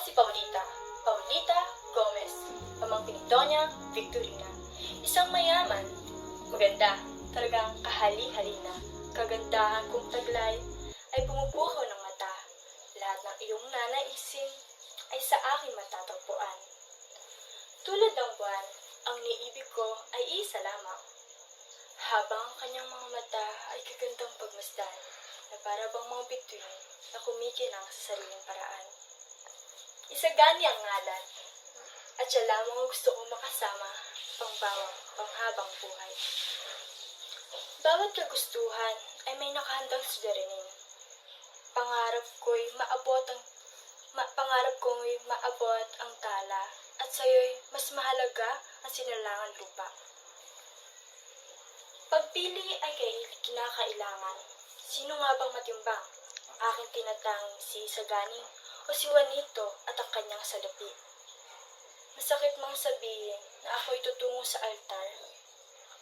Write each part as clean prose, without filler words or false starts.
si Paulita. Paulita Gomez, pamangkin ni Doña Victorina. Isang mayaman, maganda, talagang kahali-halina. Kagandahan kong taglay ay pumupukaw ng mata. Lahat ng iyong nanaisin ay sa akin matatagpuan. Tulad ng buwan, ang niibig ko ay isa lamang. Habang ang kanyang mga mata ay kagandang pagmasdan na para bang mga bituin na kumikinang sa sariling paraan. Isagani ang ngalan at siya lamang ang gusto kong makasama panghabang buhay. Bawat kagustuhan ay may nakahandang sudarinin. Pangarap ko'y maabot ang tala at sa'yo'y mas mahalaga ang sinalangan lupa. Pagpili ay kinakailangan. Sino nga bang matimbang? Ang aking tinatanging si Isagani o si Juanito at ang kanyang salapi? Masakit mang sabihin na ako'y tutungo sa altar,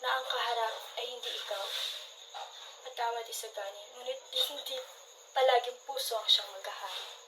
na ang kaharap ay hindi ikaw. Patawad Isagani, ngunit hindi palaging puso ang siyang maghahari.